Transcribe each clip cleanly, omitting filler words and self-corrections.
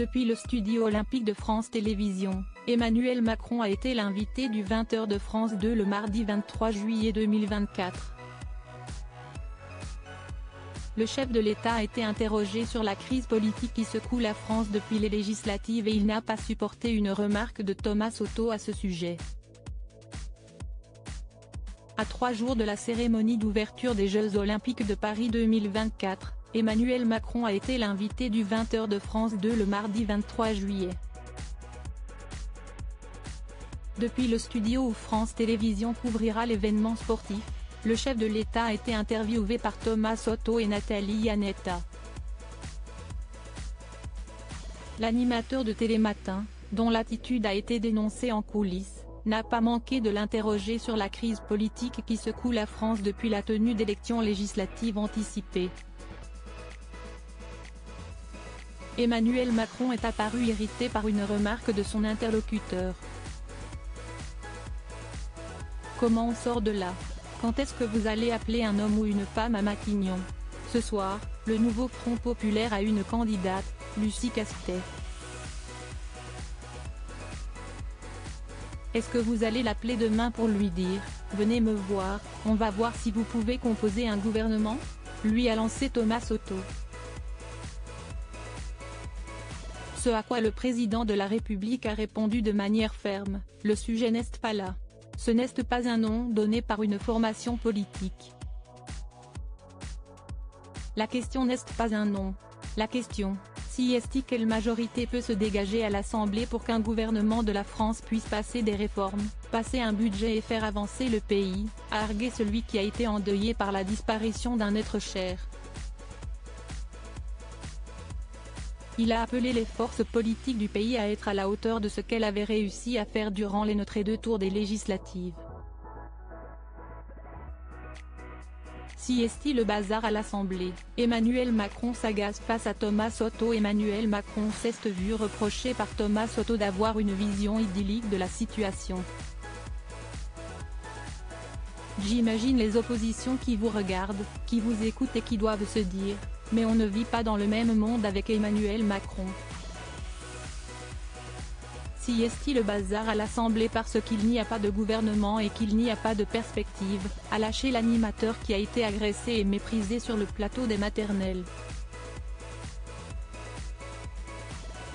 Depuis le studio olympique de France Télévisions, Emmanuel Macron a été l'invité du 20h de France 2 le mardi 23 juillet 2024. Le chef de l'État a été interrogé sur la crise politique qui secoue la France depuis les législatives et il n'a pas supporté une remarque de Thomas Soto à ce sujet. À 3 jours de la cérémonie d'ouverture des Jeux Olympiques de Paris 2024, Emmanuel Macron a été l'invité du 20h de France 2 le mardi 23 juillet. Depuis le studio où France Télévisions couvrira l'événement sportif, le chef de l'État a été interviewé par Thomas Soto et Nathalie Iannetta. L'animateur de Télématin, dont l'attitude a été dénoncée en coulisses, n'a pas manqué de l'interroger sur la crise politique qui secoue la France depuis la tenue d'élections législatives anticipées. Emmanuel Macron est apparu irrité par une remarque de son interlocuteur. Comment on sort de là? Quand est-ce que vous allez appeler un homme ou une femme à Matignon? Ce soir, le nouveau Front populaire a une candidate, Lucie Castet. Est-ce que vous allez l'appeler demain pour lui dire « Venez me voir, on va voir si vous pouvez composer un gouvernement ?» lui a lancé Thomas Soto. Ce à quoi le président de la République a répondu de manière ferme, « Le sujet n'est pas là. Ce n'est pas un nom donné par une formation politique. La question n'est pas un nom. La question, si est-ce quelle majorité peut se dégager à l'Assemblée pour qu'un gouvernement de la France puisse passer des réformes, passer un budget et faire avancer le pays, a argué celui qui a été endeuillé par la disparition d'un être cher. Il a appelé les forces politiques du pays à être à la hauteur de ce qu'elles avaient réussi à faire durant les 2 tours des législatives. Si est-il le bazar à l'Assemblée, Emmanuel Macron s'agace face à Thomas Soto. Emmanuel Macron s'est vu reprocher par Thomas Soto d'avoir une vision idyllique de la situation. J'imagine les oppositions qui vous regardent, qui vous écoutent et qui doivent se dire « Mais on ne vit pas dans le même monde avec Emmanuel Macron ». Si est-il le bazar à l'Assemblée parce qu'il n'y a pas de gouvernement et qu'il n'y a pas de perspective, a lâché l'animateur qui a été agressé et méprisé sur le plateau des maternelles.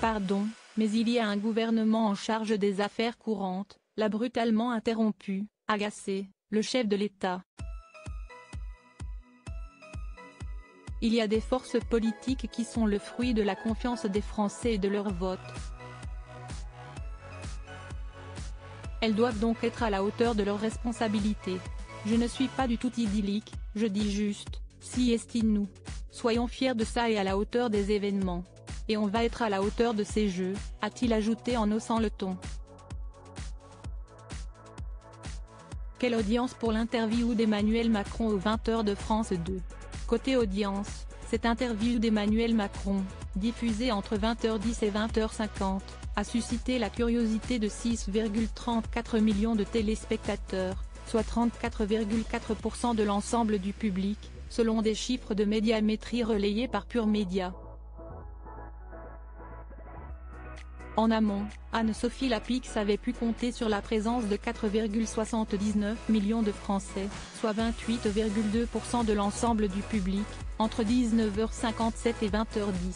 Pardon, mais il y a un gouvernement en charge des affaires courantes, l'a brutalement interrompu, agacé, le chef de l'État. Il y a des forces politiques qui sont le fruit de la confiance des Français et de leur vote. Elles doivent donc être à la hauteur de leurs responsabilités. Je ne suis pas du tout idyllique, je dis juste, si est-il nous. Soyons fiers de ça et à la hauteur des événements. Et on va être à la hauteur de ces jeux, a-t-il ajouté en haussant le ton. Quelle audience pour l'interview d'Emmanuel Macron au 20h de France 2. Côté audience, cette interview d'Emmanuel Macron, diffusée entre 20h10 et 20h50, a suscité la curiosité de 6,34 millions de téléspectateurs, soit 34,4% de l'ensemble du public, selon des chiffres de Médiamétrie relayés par Pure Média. En amont, Anne-Sophie Lapix avait pu compter sur la présence de 4,79 millions de Français, soit 28,2% de l'ensemble du public, entre 19h57 et 20h10.